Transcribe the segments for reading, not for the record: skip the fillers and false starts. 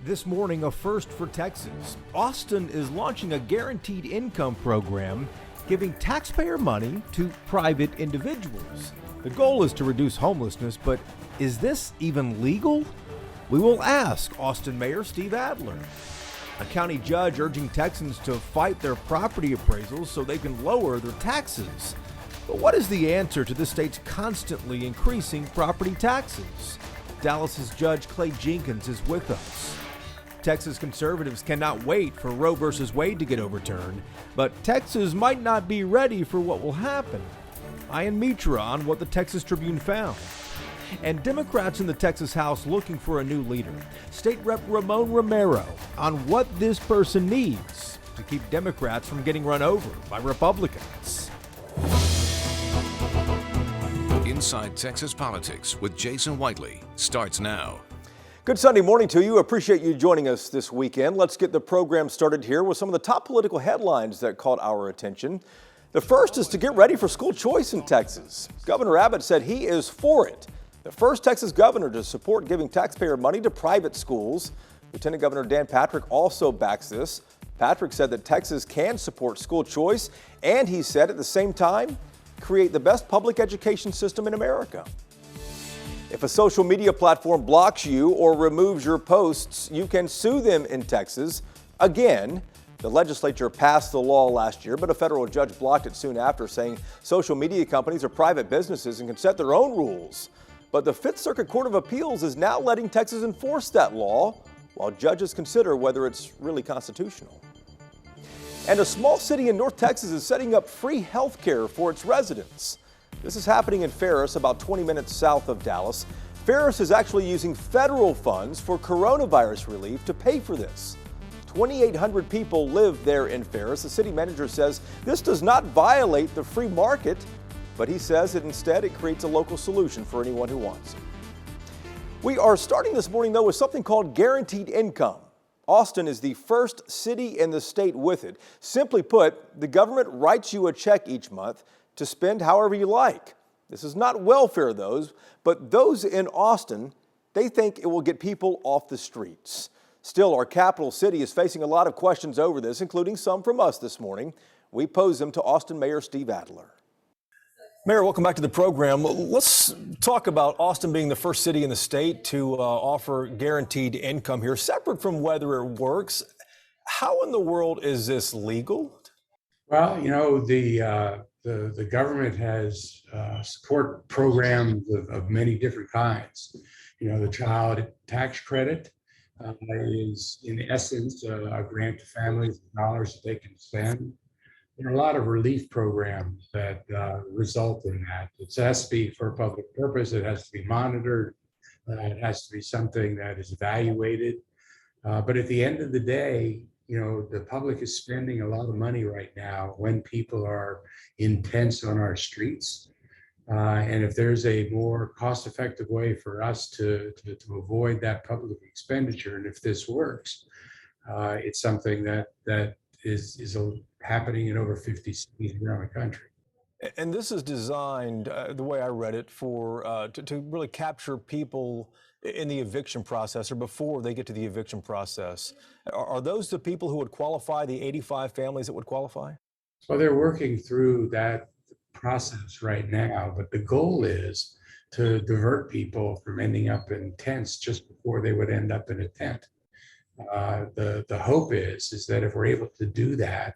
This morning, a first for Texas. Austin is launching a guaranteed income program giving taxpayer money to private individuals. The goal is to reduce homelessness, but is this even legal? We will ask Austin Mayor Steve Adler. A county judge urging Texans to fight their property appraisals so they can lower their taxes. But what is the answer to the state's constantly increasing property taxes? Dallas's Judge Clay Jenkins is with us. Texas conservatives cannot wait for Roe versus Wade to get overturned, but Texas might not be ready for what will happen. Ian Mitra on what the Texas Tribune found. And Democrats in the Texas House looking for a new leader. State Rep Ramon Romero on what this person needs to keep Democrats from getting run over by Republicans. Inside Texas Politics with Jason Whiteley starts now. Good Sunday morning to you. Appreciate you joining us this weekend. Let's get the program started here with some of the top political headlines that caught our attention. The first is to get ready for school choice in Texas. Governor Abbott said he is for it. The first Texas governor to support giving taxpayer money to private schools. Lieutenant Governor Dan Patrick also backs this. Patrick said that Texas can support school choice, and he said at the same time, create the best public education system in America. If a social media platform blocks you or removes your posts, you can sue them in Texas. Again, the legislature passed the law last year, but a federal judge blocked it soon after, saying social media companies are private businesses and can set their own rules. But the Fifth Circuit Court of Appeals is now letting Texas enforce that law, while judges consider whether it's really constitutional. And a small city in North Texas is setting up free health care for its residents. This is happening in Ferris, about 20 minutes south of Dallas. Ferris is actually using federal funds for coronavirus relief to pay for this. 2,800 people live there in Ferris. The city manager says this does not violate the free market, but he says that instead it creates a local solution for anyone who wants it. We are starting this morning, though, with something called guaranteed income. Austin is the first city in the state with it. Simply put, the government writes you a check each month to spend however you like. This is not welfare, but those in Austin, they think it will get people off the streets. Still, our capital city is facing a lot of questions over this, including some from us this morning. We pose them to Austin Mayor Steve Adler. Mayor, welcome back to the program. Let's talk about Austin being the first city in the state to offer guaranteed income here, separate from whether it works. How in the world is this legal? Well, you know, the government has support programs of many different kinds. You know, the child tax credit is in essence a grant to families of dollars that they can spend. There are a lot of relief programs that result in that. It has to be for a public purpose. It has to be monitored. It has to be something that is evaluated. But at the end of the day, you know, the public is spending a lot of money right now when people are intense on our streets. And if there's a more cost-effective way for us to avoid that public expenditure, and if this works, it's something that is happening in over 50 cities around the country. And this is designed, the way I read it, for to really capture people in the eviction process or before they get to the eviction process. Are those the people who would qualify, the 85 families that would qualify? Well, they're working through that process right now, but the goal is to divert people from ending up in tents just before they would end up in a tent. The hope is that if we're able to do that,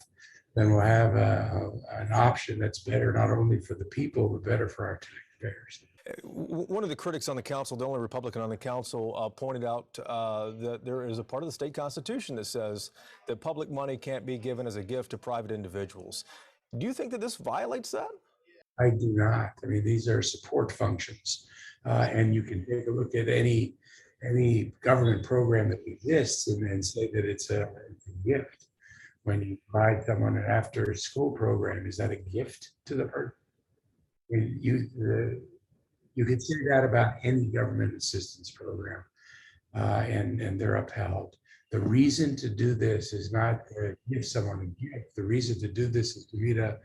then we'll have an option that's better not only for the people, but better for our taxpayers. One of the critics on the council, the only Republican on the council, pointed out that there is a part of the state constitution that says that public money can't be given as a gift to private individuals. Do you think that this violates that? I do not. I mean, these are support functions, and you can take a look at any government program that exists and say that it's a gift. When you provide someone an after-school program, is that a gift to the person? I mean, you could say that about any government assistance program, and they're upheld. The reason to do this is not to give someone a gift. The reason to do this is to meet a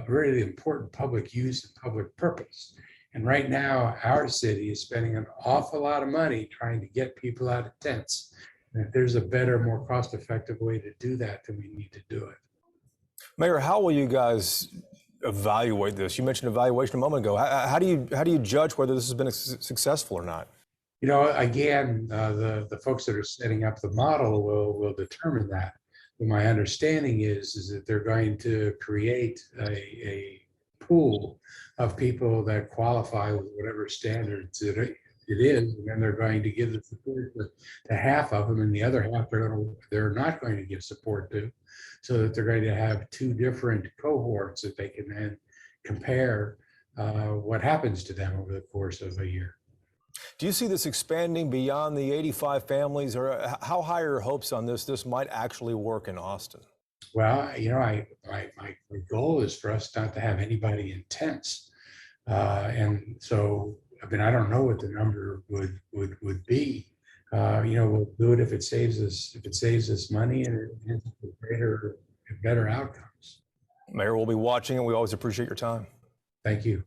very important public use and public purpose. And right now, our city is spending an awful lot of money trying to get people out of tents. And if there's a better, more cost-effective way to do that, then we need to do it. Mayor, how will you guys evaluate this? You mentioned evaluation a moment ago. How do you judge whether this has been successful or not? You know, again, the folks that are setting up the model will determine that. But my understanding is that they're going to create a pool of people that qualify with whatever standards it is, and then they're going to give the support to half of them, and the other half they're not going to give support to, so that they're going to have two different cohorts that they can then compare what happens to them over the course of a year. Do you see this expanding beyond the 85 families, or how high are your hopes on this? This might actually work in Austin. Well, you know, my goal is for us not to have anybody in tents, and so I mean I don't know what the number would be. You know, we'll do it if it saves us money and it has better outcomes. Mayor, we'll be watching, and we always appreciate your time. Thank you.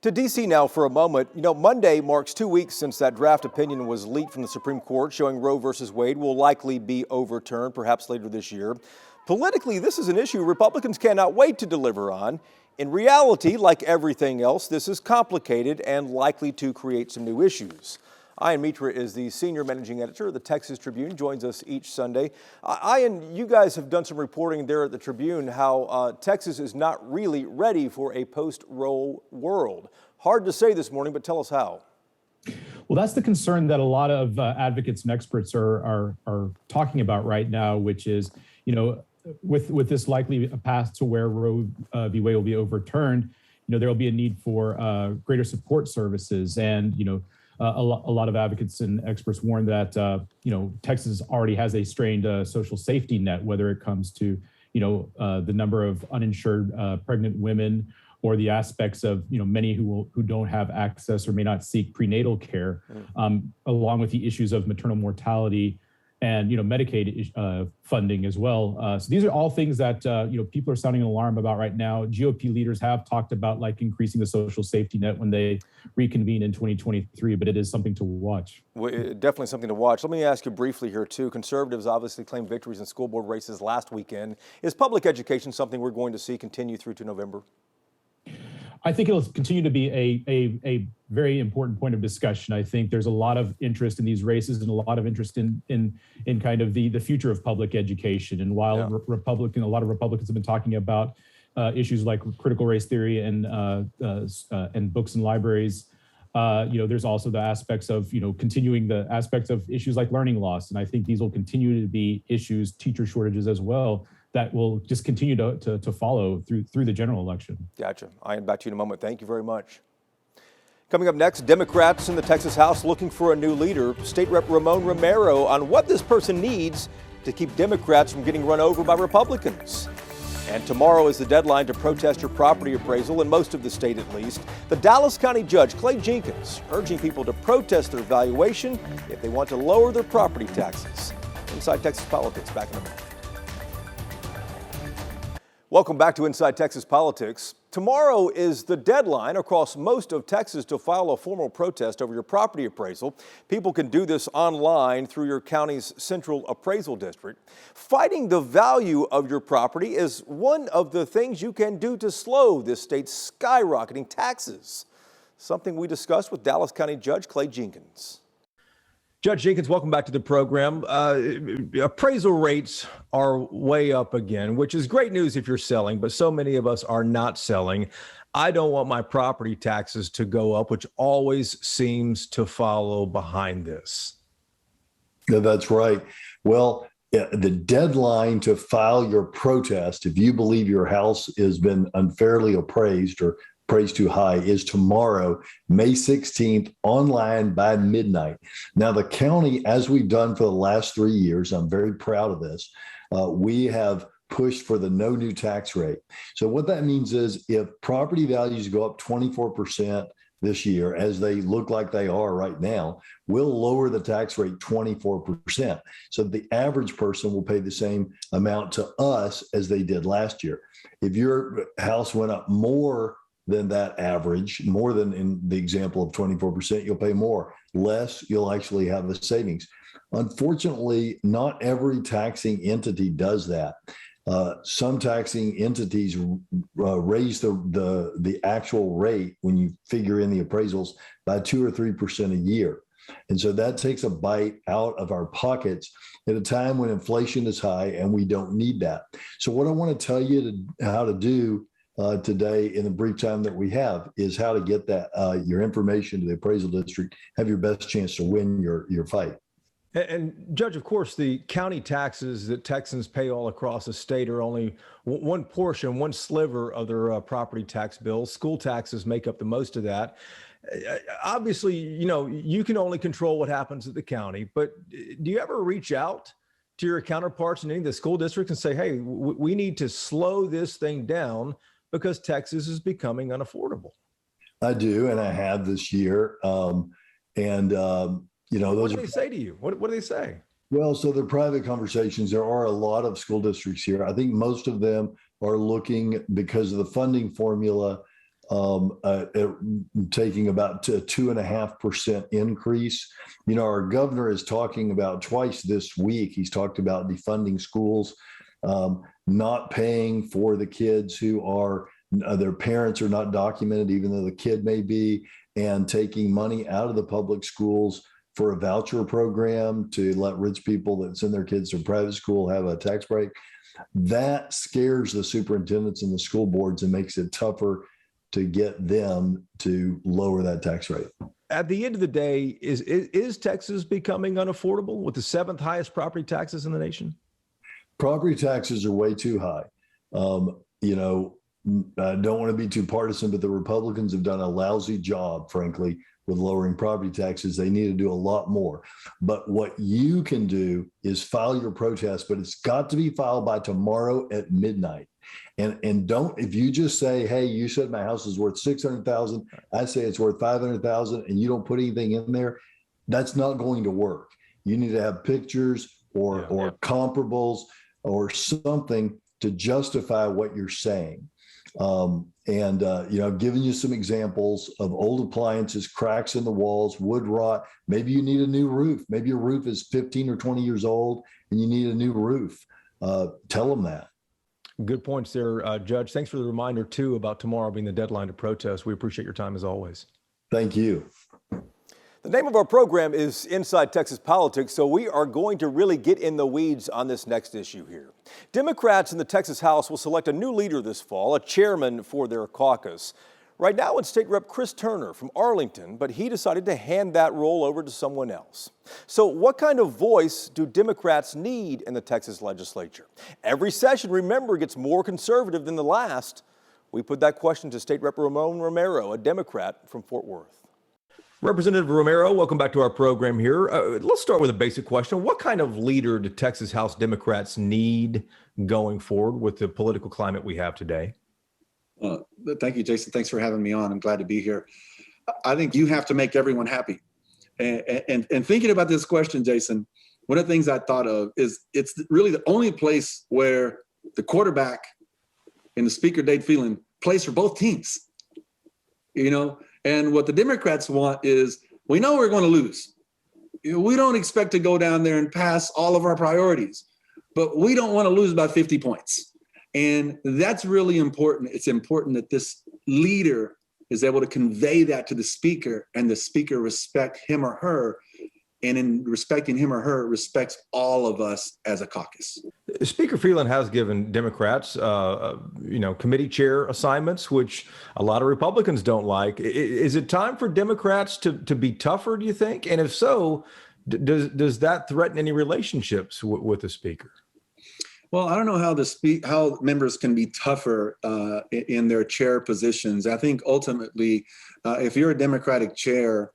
To D.C. now for a moment. You know, Monday marks 2 weeks since that draft opinion was leaked from the Supreme Court showing Roe versus Wade will likely be overturned, perhaps later this year. Politically, this is an issue Republicans cannot wait to deliver on. In reality, like everything else, this is complicated and likely to create some new issues. Ian Mitra is the senior managing editor of the Texas Tribune, joins us each Sunday. Ian, you guys have done some reporting there at the Tribune how Texas is not really ready for a post-Roe world. Hard to say this morning, but tell us how. Well, that's the concern that a lot of advocates and experts are talking about right now, which is, you know, with this likely path to where Roe v. Wade will be overturned, you know, there will be a need for greater support services. And, you know, a lot of advocates and experts warn that, you know, Texas already has a strained social safety net, whether it comes to, you know, the number of uninsured pregnant women, or the aspects of, you know, many who don't have access or may not seek prenatal care, along with the issues of maternal mortality and, you know, Medicaid funding as well. So these are all things that, you know, people are sounding an alarm about right now. GOP leaders have talked about like increasing the social safety net when they reconvene in 2023, but it is something to watch. Well, definitely something to watch. Let me ask you briefly here too. Conservatives obviously claimed victories in school board races last weekend. Is public education something we're going to see continue through to November? I think it'll continue to be a very important point of discussion. I think there's a lot of interest in these races and a lot of interest in kind of the future of public education. And while a lot of Republicans have been talking about issues like critical race theory and books and libraries, you know, there's also the aspects of, you know, continuing the aspects of issues like learning loss. And I think these will continue to be issues, teacher shortages as well, that will just continue to follow through the general election. Gotcha. Ian, back to you in a moment. Thank you very much. Coming up next, Democrats in the Texas House looking for a new leader. State Rep Ramon Romero on what this person needs to keep Democrats from getting run over by Republicans. And tomorrow is the deadline to protest your property appraisal in most of the state at least. The Dallas County Judge, Clay Jenkins, urging people to protest their valuation if they want to lower their property taxes. Inside Texas Politics, back in a moment. Welcome back to Inside Texas Politics. Tomorrow is the deadline across most of Texas to file a formal protest over your property appraisal. People can do this online through your county's central appraisal district. Fighting the value of your property is one of the things you can do to slow this state's skyrocketing taxes. Something we discussed with Dallas County Judge Clay Jenkins. Judge Jenkins, welcome back to the program. Appraisal rates are way up again, which is great news if you're selling, but so many of us are not selling. I don't want my property taxes to go up, which always seems to follow behind this. Yeah, that's right. Well, the deadline to file your protest, if you believe your house has been unfairly appraised or appraised too high, is tomorrow, May 16th, online by midnight. Now, the county, as we've done for the last 3 years, I'm very proud of this, we have pushed for the no new tax rate. So what that means is if property values go up 24% this year, as they look like they are right now, we'll lower the tax rate 24%. So the average person will pay the same amount to us as they did last year. If your house went up more than that average, more than in the example of 24%, you'll pay more. Less, you'll actually have the savings. Unfortunately, not every taxing entity does that. Some taxing entities raise the actual rate when you figure in the appraisals by 2 or 3% a year. And so that takes a bite out of our pockets at a time when inflation is high and we don't need that. So what I want to tell you how to do today in the brief time that we have is how to get that your information to the appraisal district, have your best chance to win your fight. And Judge, of course, the county taxes that Texans pay all across the state are only one portion, one sliver of their property tax bills. School taxes make up the most of that. Obviously, you can only control what happens at the county, but do you ever reach out to your counterparts in any of the school districts and say, hey, we need to slow this thing down because Texas is becoming unaffordable? I do, and I have this year. Those what do they say to you? What do they say? Well, so they're private conversations. There are a lot of school districts here. I think most of them are looking, because of the funding formula, taking about a 2.5% increase. Our governor is talking about twice this week. He's talked about defunding schools, not paying for the kids who are, their parents are not documented, even though the kid may be, and taking money out of the public schools for a voucher program to let rich people that send their kids to private school have a tax break. That scares the superintendents and the school boards and makes it tougher to get them to lower that tax rate. At the end of the day, is Texas becoming unaffordable with the 7th highest property taxes in the nation? Property taxes are way too high. I don't want to be too partisan, but the Republicans have done a lousy job, frankly, with lowering property taxes. They need to do a lot more. But what you can do is file your protest, but it's got to be filed by tomorrow at midnight. And don't, if you just say, hey, you said my house is worth $600,000, I say it's worth $500,000, and you don't put anything in there, that's not going to work. You need to have pictures or comparables or something to justify what you're saying. I've given you some examples of old appliances, cracks in the walls, wood rot. Maybe you need a new roof. Maybe your roof is 15 or 20 years old and you need a new roof. Tell them that. Good points there, Judge. Thanks for the reminder, too, about tomorrow being the deadline to protest. We appreciate your time as always. Thank you. The name of our program is Inside Texas Politics, so we are going to really get in the weeds on this next issue here. Democrats in the Texas House will select a new leader this fall, a chairman for their caucus. Right now it's State Rep Chris Turner from Arlington, but he decided to hand that role over to someone else. So what kind of voice do Democrats need in the Texas legislature? Every session, remember, gets more conservative than the last. We put that question to State Rep Ramon Romero, a Democrat from Fort Worth. Representative Romero, welcome back to our program here. Let's start with a basic question. What kind of leader do Texas House Democrats need going forward with the political climate we have today? Thank you, Jason. Thanks for having me on. I'm glad to be here. I think you have to make everyone happy. And thinking about this question, Jason, one of the things I thought of is it's really the only place where the quarterback and the speaker, Dade Phelan, plays for both teams. And what the Democrats want is, we know we're going to lose. We don't expect to go down there and pass all of our priorities, but we don't want to lose by 50 points. And that's really important. It's important that this leader is able to convey that to the speaker, and the speaker respect him or her. And in respecting him or her, respects all of us as a caucus. Speaker Phelan has given Democrats, committee chair assignments, which a lot of Republicans don't like. Is it time for Democrats to be tougher, do you think? And if so, does that threaten any relationships with the speaker? Well, I don't know how members can be tougher in their chair positions. I think ultimately, if you're a Democratic chair,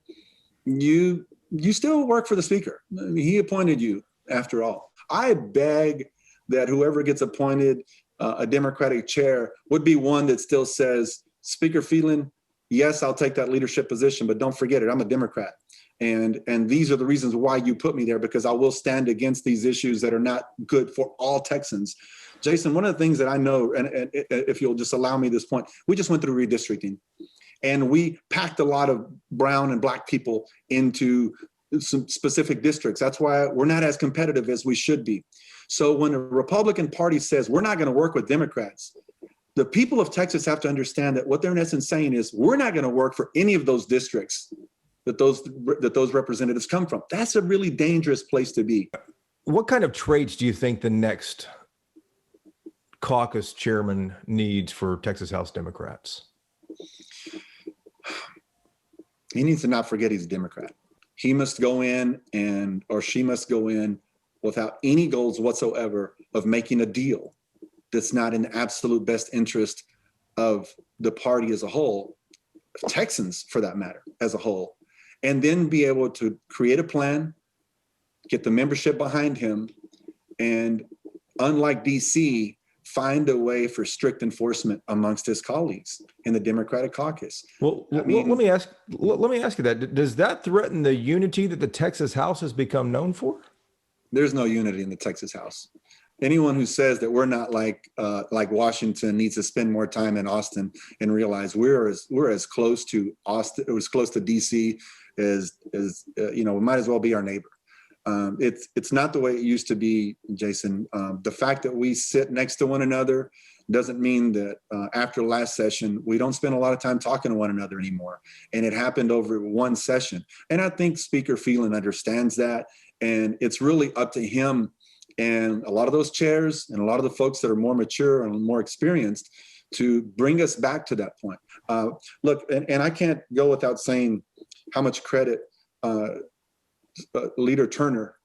you still work for the speaker. I mean, he appointed you, after all. I beg that whoever gets appointed a Democratic chair would be one that still says, Speaker Phelan, yes, I'll take that leadership position, but don't forget it, I'm a Democrat. And these are the reasons why you put me there, because I will stand against these issues that are not good for all Texans. Jason, one of the things that I know, and if you'll just allow me this point, we just went through redistricting. And we packed a lot of brown and black people into some specific districts. That's why we're not as competitive as we should be. So when a Republican Party says we're not going to work with Democrats, the people of Texas have to understand that what they're in essence saying is we're not going to work for any of those districts that those representatives come from. That's a really dangerous place to be. What kind of traits do you think the next caucus chairman needs for Texas House Democrats? He needs to not forget he's a Democrat. He must go in or she must go in without any goals whatsoever of making a deal that's not in the absolute best interest of the party as a whole, Texans for that matter, as a whole, and then be able to create a plan, get the membership behind him, and unlike DC, find a way for strict enforcement amongst his colleagues in the Democratic caucus. Well, let me ask you that. Does that threaten the unity that the Texas House has become known for? There's no unity in the Texas House. Anyone who says that we're not like Washington needs to spend more time in Austin and realize we're as close to Austin, or as close to DC as we might as well be our neighbor. It's not the way it used to be, Jason. The fact that we sit next to one another doesn't mean that after last session, we don't spend a lot of time talking to one another anymore. And it happened over one session. And I think Speaker Phelan understands that. And it's really up to him and a lot of those chairs and a lot of the folks that are more mature and more experienced to bring us back to that point. Look, and I can't go without saying how much credit Leader Turner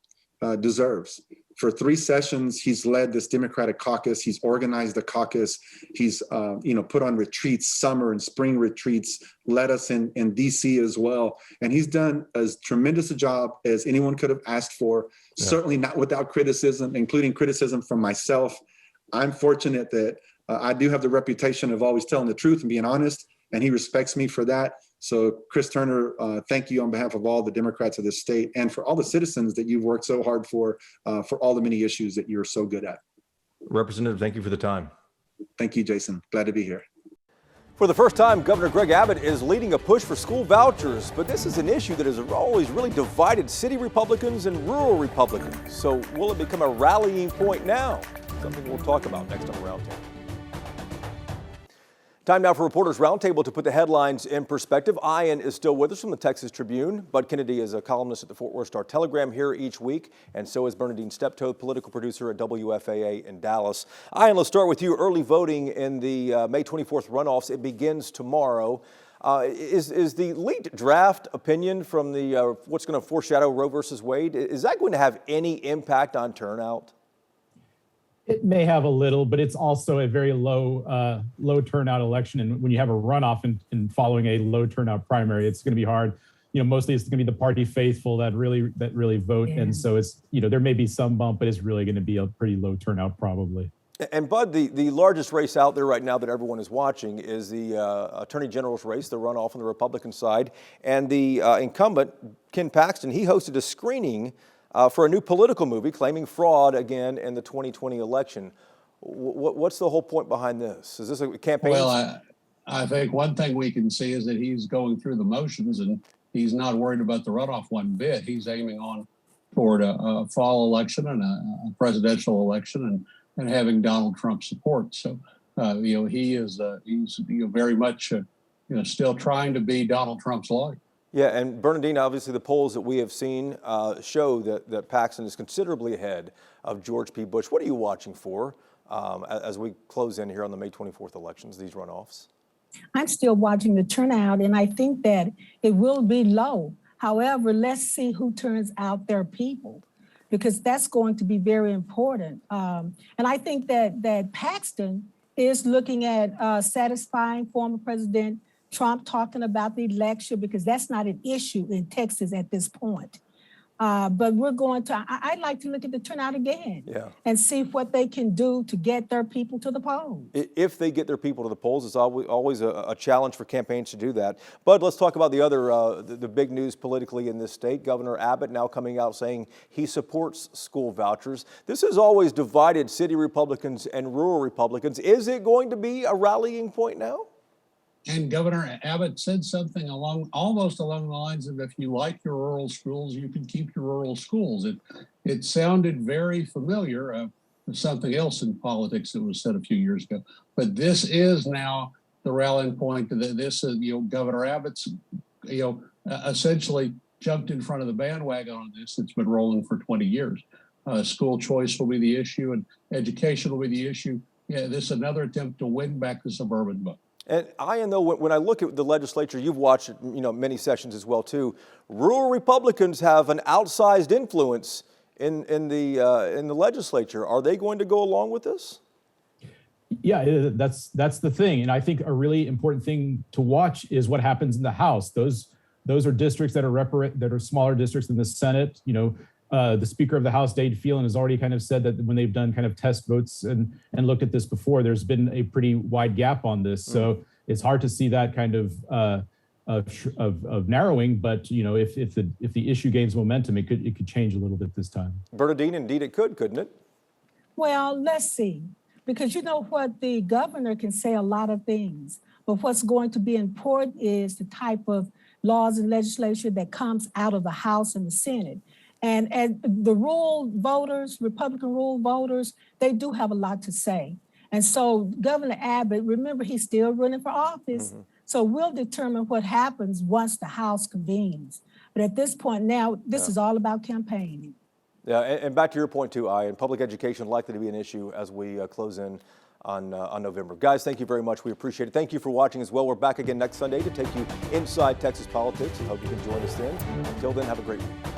deserves. For 3 sessions, he's led this Democratic caucus. He's organized the caucus. He's put on retreats, summer and spring retreats, led us in DC as well. And he's done as tremendous a job as anyone could have asked for, certainly not without criticism, including criticism from myself. I'm fortunate that I do have the reputation of always telling the truth and being honest, and he respects me for that. So Chris Turner, thank you on behalf of all the Democrats of this state and for all the citizens that you've worked so hard for all the many issues that you're so good at. Representative, thank you for the time. Thank you, Jason. Glad to be here. For the first time, Governor Greg Abbott is leading a push for school vouchers, but this is an issue that has always really divided city Republicans and rural Republicans. So will it become a rallying point now? Something we'll talk about next on the Roundtable. Time now for Reporters Roundtable to put the headlines in perspective. Ian is still with us from the Texas Tribune. Bud Kennedy is a columnist at the Fort Worth Star-Telegram here each week, and so is Bernadine Steptoe, political producer at WFAA in Dallas. Ian, let's start with you. Early voting in the May 24th runoffs, it begins tomorrow. Is the leaked draft opinion from the what's going to foreshadow Roe versus Wade, is that going to have any impact on turnout? It may have a little, but it's also a very low turnout election. And when you have a runoff and following a low turnout primary, it's going to be hard. Mostly it's going to be the party faithful that really vote. Yeah. And so it's, there may be some bump, but it's really going to be a pretty low turnout probably. And Bud, the largest race out there right now that everyone is watching is the Attorney General's race, the runoff on the Republican side. And the incumbent, Ken Paxton, he hosted a screening for a new political movie claiming fraud again in the 2020 election. What's the whole point behind this? Is this a campaign? Well, I think one thing we can see is that he's going through the motions and he's not worried about the runoff one bit. He's aiming on toward a fall election and a presidential election and having Donald Trump support. So, he's very much still trying to be Donald Trump's lawyer. Yeah, and Bernadine, obviously the polls that we have seen show that Paxton is considerably ahead of George P. Bush. What are you watching for as we close in here on the May 24th elections, these runoffs? I'm still watching the turnout, and I think that it will be low. However, let's see who turns out their people, because that's going to be very important. And I think that Paxton is looking at satisfying former President Trump talking about the election, because that's not an issue in Texas at this point. But we're going to, I'd like to look at the turnout again and see what they can do to get their people to the polls. If they get their people to the polls, it's always a challenge for campaigns to do that. But let's talk about the other, the big news politically in this state. Governor Abbott now coming out saying he supports school vouchers. This has always divided city Republicans and rural Republicans. Is it going to be a rallying point now? And Governor Abbott said something almost along the lines of, if you like your rural schools, you can keep your rural schools. It sounded very familiar. Something else in politics that was said a few years ago. But this is now the rallying point. This is, Governor Abbott's, essentially jumped in front of the bandwagon on this. It's been rolling for 20 years. School choice will be the issue, and education will be the issue. Yeah, this is another attempt to win back the suburban vote. And though, when I look at the legislature, you've watched many sessions as well too. Rural Republicans have an outsized influence in the legislature. Are they going to go along with this? Yeah, that's the thing, and I think a really important thing to watch is what happens in the House. Those are districts that are smaller districts than the Senate. The Speaker of the House, Dade Phelan, has already kind of said that when they've done kind of test votes and looked at this before, there's been a pretty wide gap on this. So it's hard to see that kind of narrowing. But if the issue gains momentum, it could change a little bit this time. Bernadine, indeed it could, couldn't it? Well, let's see, because what, the governor can say a lot of things, but what's going to be important is the type of laws and legislation that comes out of the House and the Senate. And the rural voters, Republican rural voters, they do have a lot to say. And so Governor Abbott, remember, he's still running for office. So we'll determine what happens once the House convenes. But at this point now, this is all about campaigning. Yeah, and back to your point too, and public education likely to be an issue as we close in on November. Guys, thank you very much. We appreciate it. Thank you for watching as well. We're back again next Sunday to take you inside Texas politics, and hope you can join us then. Until then, have a great week.